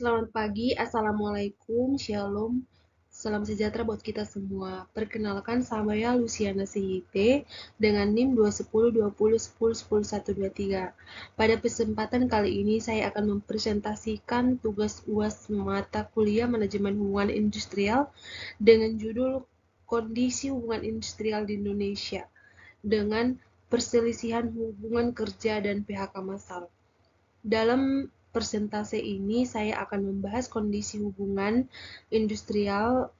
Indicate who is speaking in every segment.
Speaker 1: Selamat pagi, Assalamualaikum, Shalom, salam sejahtera buat kita semua. Perkenalkan, saya Luciana Sihite dengan NIM 21020101023. Pada kesempatan kali ini, saya akan mempresentasikan tugas UAS mata kuliah Manajemen Hubungan Industrial dengan judul Kondisi Hubungan Industrial di Indonesia dengan perselisihan hubungan kerja dan PHK massal. Dalam persentase ini saya akan membahas kondisi hubungan industrial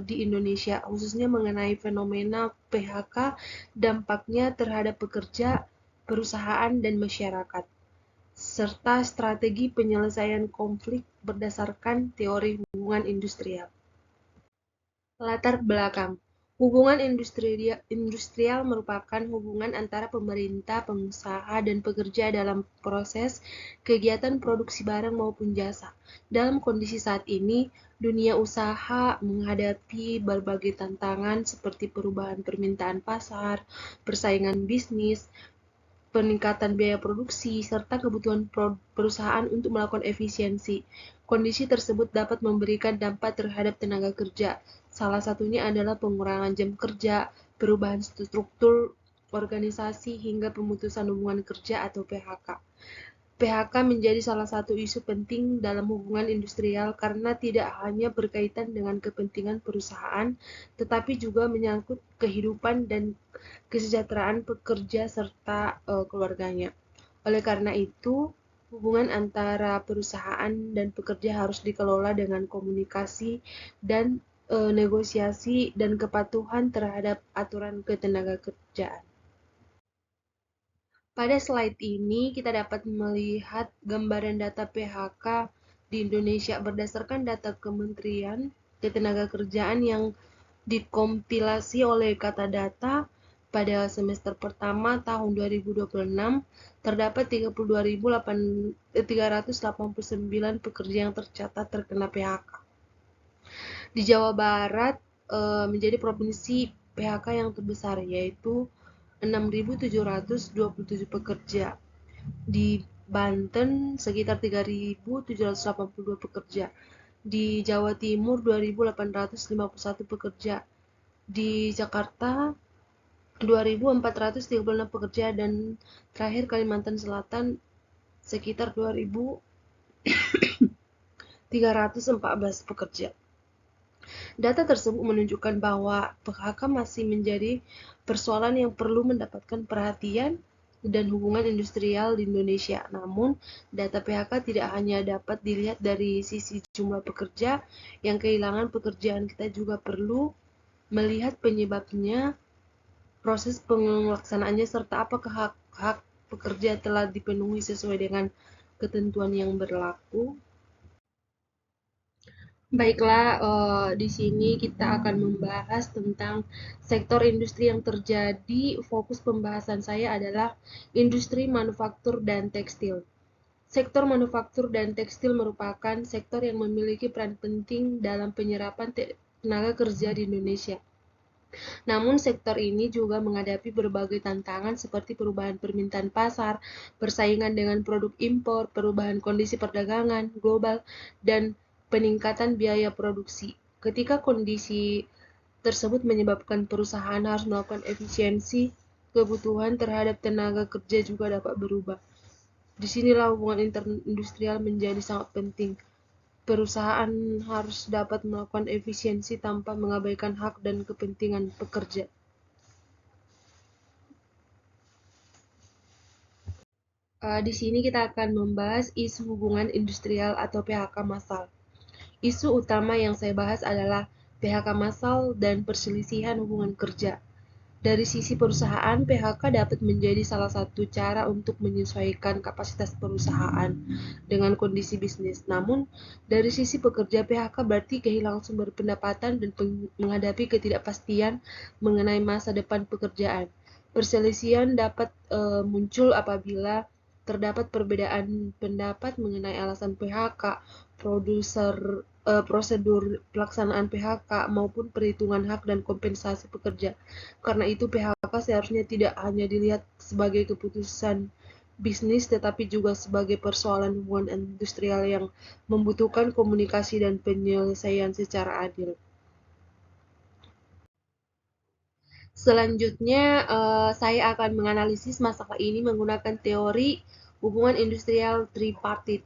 Speaker 1: di Indonesia, khususnya mengenai fenomena PHK, dampaknya terhadap pekerja, perusahaan, dan masyarakat, serta strategi penyelesaian konflik berdasarkan teori hubungan industrial. Latar belakang. Hubungan industrial merupakan hubungan antara pemerintah, pengusaha, dan pekerja dalam proses kegiatan produksi barang maupun jasa. Dalam kondisi saat ini, dunia usaha menghadapi berbagai tantangan seperti perubahan permintaan pasar, persaingan bisnis, peningkatan biaya produksi, serta kebutuhan perusahaan untuk melakukan efisiensi. Kondisi tersebut dapat memberikan dampak terhadap tenaga kerja. Salah satunya adalah pengurangan jam kerja, perubahan struktur organisasi, hingga pemutusan hubungan kerja atau PHK. PHK menjadi salah satu isu penting dalam hubungan industrial karena tidak hanya berkaitan dengan kepentingan perusahaan, tetapi juga menyangkut kehidupan dan kesejahteraan pekerja serta keluarganya. Oleh karena itu, hubungan antara perusahaan dan pekerja harus dikelola dengan komunikasi dan negosiasi dan kepatuhan terhadap aturan ketenagakerjaan. Pada slide ini kita dapat melihat gambaran data PHK di Indonesia berdasarkan data Kementerian Ketenagakerjaan yang dikompilasi oleh Katadata pada semester pertama tahun 2026. Terdapat 32.389 pekerja yang tercatat terkena PHK. Di Jawa Barat menjadi provinsi PHK yang terbesar, yaitu 6.727 pekerja. Di Banten sekitar 3.782 pekerja. Di Jawa Timur 2.851 pekerja. Di Jakarta 2.436 pekerja, dan terakhir Kalimantan Selatan sekitar 2.314 pekerja. Data tersebut menunjukkan bahwa PHK masih menjadi persoalan yang perlu mendapatkan perhatian dan hubungan industrial di Indonesia. Namun, data PHK tidak hanya dapat dilihat dari sisi jumlah pekerja yang kehilangan pekerjaan, kita juga perlu melihat penyebabnya, proses pelaksanaannya, serta apakah hak-hak pekerja telah dipenuhi sesuai dengan ketentuan yang berlaku. Baiklah, di sini kita akan membahas tentang sektor industri yang terjadi. Fokus pembahasan saya adalah industri manufaktur dan tekstil. Sektor manufaktur dan tekstil merupakan sektor yang memiliki peran penting dalam penyerapan tenaga kerja di Indonesia. Namun sektor ini juga menghadapi berbagai tantangan seperti perubahan permintaan pasar, persaingan dengan produk impor, perubahan kondisi perdagangan global, dan peningkatan biaya produksi. Ketika kondisi tersebut menyebabkan perusahaan harus melakukan efisiensi, kebutuhan terhadap tenaga kerja juga dapat berubah. Disinilah hubungan interindustrial menjadi sangat penting. Perusahaan harus dapat melakukan efisiensi tanpa mengabaikan hak dan kepentingan pekerja. Di sini kita akan membahas isu hubungan industrial atau PHK massal. Isu utama yang saya bahas adalah PHK massal dan perselisihan hubungan kerja. Dari sisi perusahaan, PHK dapat menjadi salah satu cara untuk menyesuaikan kapasitas perusahaan dengan kondisi bisnis. Namun, dari sisi pekerja, PHK berarti kehilangan sumber pendapatan dan menghadapi ketidakpastian mengenai masa depan pekerjaan. Perselisihan dapat muncul apabila terdapat perbedaan pendapat mengenai alasan PHK, prosedur pelaksanaan PHK, maupun perhitungan hak dan kompensasi pekerja. Karena itu PHK seharusnya tidak hanya dilihat sebagai keputusan bisnis tetapi juga sebagai persoalan hubungan industrial yang membutuhkan komunikasi dan penyelesaian secara adil. Selanjutnya, saya akan menganalisis masalah ini menggunakan teori hubungan industrial tripartite.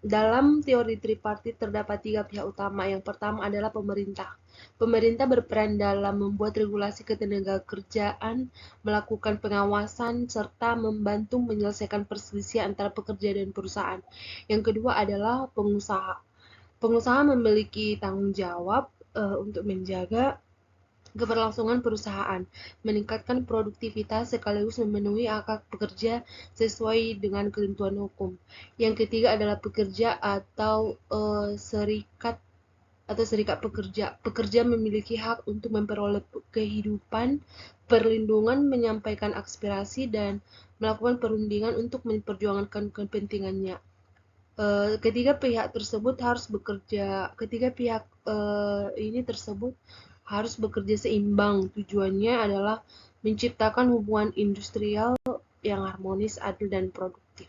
Speaker 1: Dalam teori tripartit terdapat 3 pihak utama. Yang pertama adalah pemerintah. Pemerintah berperan dalam membuat regulasi ketenagakerjaan, melakukan pengawasan, serta membantu menyelesaikan perselisihan antara pekerja dan perusahaan. Yang kedua adalah pengusaha. Pengusaha memiliki tanggung jawab untuk menjaga keberlangsungan perusahaan, meningkatkan produktivitas sekaligus memenuhi hak pekerja sesuai dengan ketentuan hukum. Yang ketiga adalah pekerja atau serikat pekerja. Pekerja memiliki hak untuk memperoleh kehidupan, perlindungan, menyampaikan aspirasi, dan melakukan perundingan untuk memperjuangkan kepentingannya. Ketiga pihak tersebut ini tersebut harus bekerja seimbang. Tujuannya adalah menciptakan hubungan industrial yang harmonis, adil, dan produktif.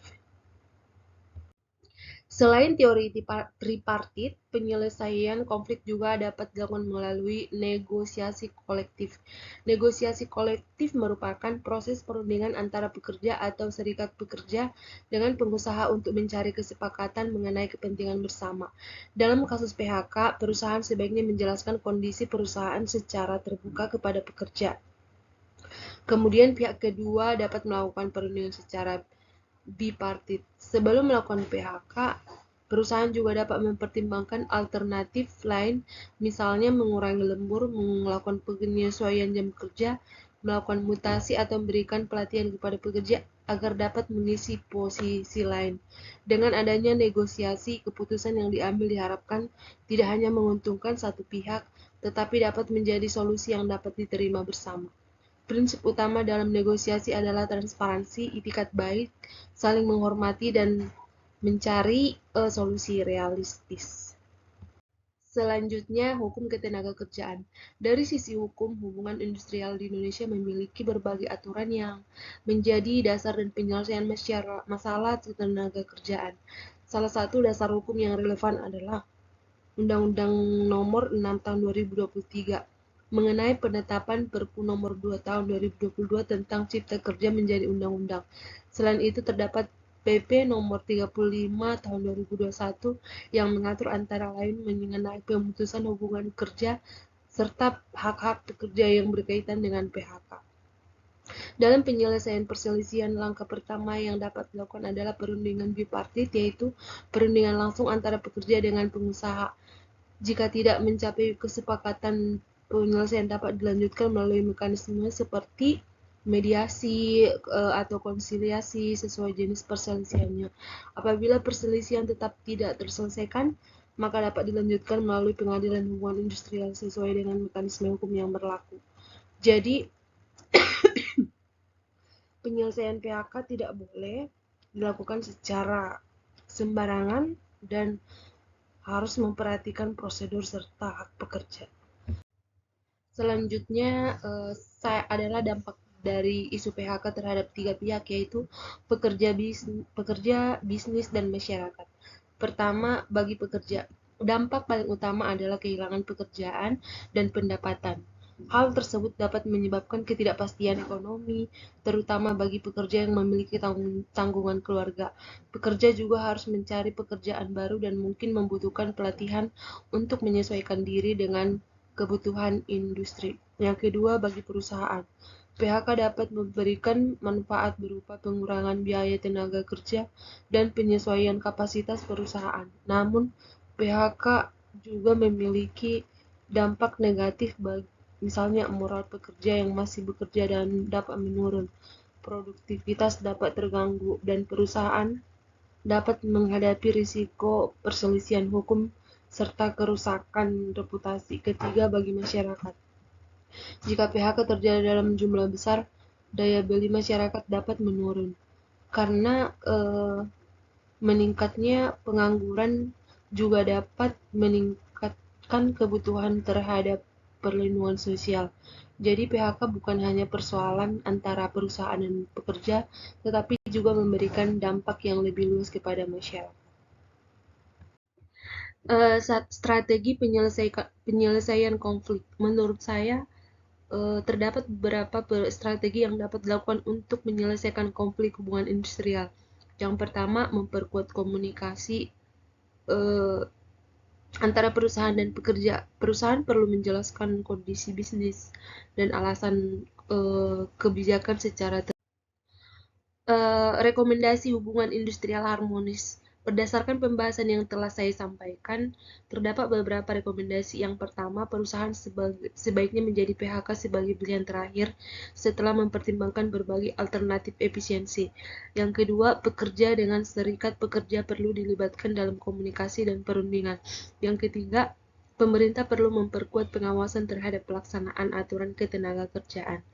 Speaker 1: Selain teori tripartit, penyelesaian konflik juga dapat dilakukan melalui negosiasi kolektif. Negosiasi kolektif merupakan proses perundingan antara pekerja atau serikat pekerja dengan pengusaha untuk mencari kesepakatan mengenai kepentingan bersama. Dalam kasus PHK, perusahaan sebaiknya menjelaskan kondisi perusahaan secara terbuka kepada pekerja. Kemudian pihak kedua dapat melakukan perundingan secara bipartit. Sebelum melakukan PHK, perusahaan juga dapat mempertimbangkan alternatif lain, misalnya mengurangi lembur, melakukan penyesuaian jam kerja, melakukan mutasi, atau memberikan pelatihan kepada pekerja agar dapat mengisi posisi lain. Dengan adanya negosiasi, keputusan yang diambil diharapkan tidak hanya menguntungkan satu pihak, tetapi dapat menjadi solusi yang dapat diterima bersama. Prinsip utama dalam negosiasi adalah transparansi, itikat baik, saling menghormati, dan mencari solusi realistis. Selanjutnya, hukum ketenagakerjaan. Dari sisi hukum, hubungan industrial di Indonesia memiliki berbagai aturan yang menjadi dasar dan penyelesaian masalah ketenagakerjaan. Salah satu dasar hukum yang relevan adalah Undang-Undang Nomor 6 Tahun 2023 mengenai penetapan Perpu Nomor 2 Tahun 2022 tentang Cipta Kerja menjadi undang-undang. Selain itu terdapat PP Nomor 35 Tahun 2021 yang mengatur antara lain mengenai pemutusan hubungan kerja serta hak-hak pekerja yang berkaitan dengan PHK. Dalam penyelesaian perselisihan, langkah pertama yang dapat dilakukan adalah perundingan bipartit, yaitu perundingan langsung antara pekerja dengan pengusaha. Jika tidak mencapai kesepakatan, penyelesaian dapat dilanjutkan melalui mekanisme seperti mediasi atau konsiliasi sesuai jenis perselisihannya. Apabila perselisihan tetap tidak terselesaikan, maka dapat dilanjutkan melalui pengadilan hubungan industrial sesuai dengan mekanisme hukum yang berlaku. Jadi, penyelesaian PHK tidak boleh dilakukan secara sembarangan dan harus memperhatikan prosedur serta hak pekerja. Selanjutnya adalah dampak dari isu PHK terhadap 3 pihak, yaitu pekerja, bisnis, dan masyarakat. Pertama, bagi pekerja, dampak paling utama adalah kehilangan pekerjaan dan pendapatan. Hal tersebut dapat menyebabkan ketidakpastian ekonomi, terutama bagi pekerja yang memiliki tanggungan keluarga. Pekerja juga harus mencari pekerjaan baru dan mungkin membutuhkan pelatihan untuk menyesuaikan diri dengan kebutuhan industri. Yang kedua, bagi perusahaan, PHK dapat memberikan manfaat berupa pengurangan biaya tenaga kerja dan penyesuaian kapasitas perusahaan. Namun, PHK juga memiliki dampak negatif bagi misalnya moral pekerja yang masih bekerja dan dapat menurun, produktivitas dapat terganggu, dan perusahaan dapat menghadapi risiko perselisihan hukum serta kerusakan reputasi. Ketiga, bagi masyarakat, jika PHK terjadi dalam jumlah besar, daya beli masyarakat dapat menurun karena meningkatnya pengangguran juga dapat meningkatkan kebutuhan terhadap perlindungan sosial. Jadi PHK bukan hanya persoalan antara perusahaan dan pekerja, tetapi juga memberikan dampak yang lebih luas kepada masyarakat. Strategi penyelesaian konflik. Menurut saya, terdapat beberapa strategi yang dapat dilakukan untuk menyelesaikan konflik hubungan industrial. Yang pertama, memperkuat komunikasi antara perusahaan dan pekerja. Perusahaan perlu menjelaskan kondisi bisnis dan alasan kebijakan secara rekomendasi hubungan industrial harmonis. Berdasarkan pembahasan yang telah saya sampaikan, terdapat beberapa rekomendasi. Yang pertama, perusahaan sebaiknya menjadi PHK sebagai pilihan terakhir setelah mempertimbangkan berbagai alternatif efisiensi. Yang kedua, pekerja dengan serikat pekerja perlu dilibatkan dalam komunikasi dan perundingan. Yang ketiga, pemerintah perlu memperkuat pengawasan terhadap pelaksanaan aturan ketenagakerjaan.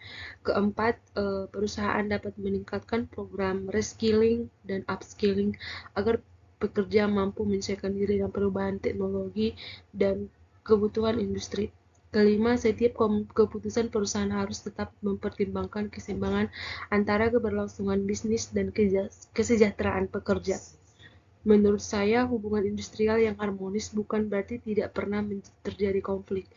Speaker 1: Keempat, perusahaan dapat meningkatkan program reskilling dan upskilling agar pekerja mampu menyesuaikan diri dengan perubahan teknologi dan kebutuhan industri. Kelima, setiap keputusan perusahaan harus tetap mempertimbangkan keseimbangan antara keberlangsungan bisnis dan kesejahteraan pekerja. Menurut saya, hubungan industrial yang harmonis bukan berarti tidak pernah terjadi konflik.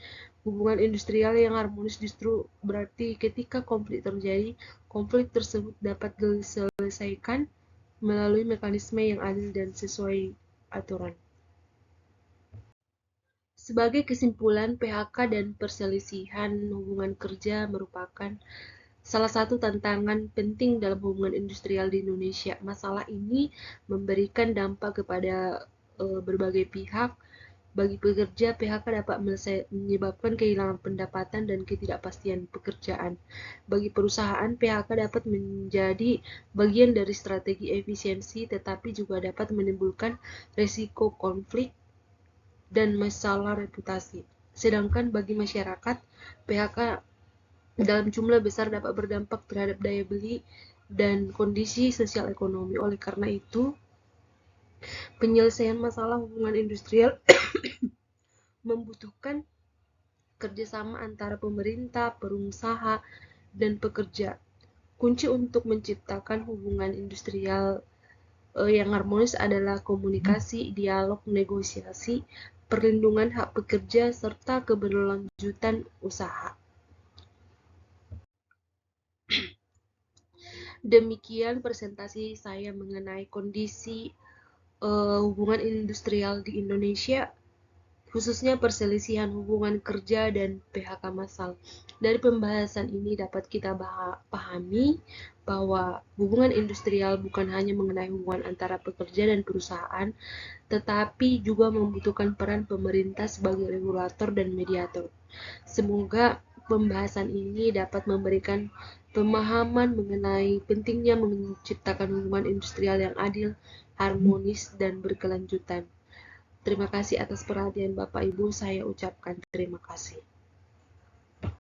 Speaker 1: Hubungan industrial yang harmonis justru berarti ketika konflik terjadi, konflik tersebut dapat diselesaikan melalui mekanisme yang adil dan sesuai aturan. Sebagai kesimpulan, PHK dan perselisihan hubungan kerja merupakan salah satu tantangan penting dalam hubungan industrial di Indonesia. Masalah ini memberikan dampak kepada berbagai pihak. Bagi pekerja, PHK dapat menyebabkan kehilangan pendapatan dan ketidakpastian pekerjaan. Bagi perusahaan, PHK dapat menjadi bagian dari strategi efisiensi, tetapi juga dapat menimbulkan risiko konflik dan masalah reputasi. Sedangkan bagi masyarakat, PHK dalam jumlah besar dapat berdampak terhadap daya beli dan kondisi sosial ekonomi. Oleh karena itu, penyelesaian masalah hubungan industrial membutuhkan kerjasama antara pemerintah, pengusaha, dan pekerja. Kunci untuk menciptakan hubungan industrial yang harmonis adalah komunikasi, dialog, negosiasi, perlindungan hak pekerja, serta keberlanjutan usaha. Demikian presentasi saya mengenai kondisi hubungan industrial di Indonesia, khususnya perselisihan hubungan kerja dan PHK massal. Dari pembahasan ini dapat kita pahami bahwa hubungan industrial bukan hanya mengenai hubungan antara pekerja dan perusahaan, tetapi juga membutuhkan peran pemerintah sebagai regulator dan mediator. Semoga pembahasan ini dapat memberikan pemahaman mengenai pentingnya menciptakan hubungan industrial yang adil, harmonis, dan berkelanjutan. Terima kasih atas perhatian Bapak Ibu, saya ucapkan terima kasih.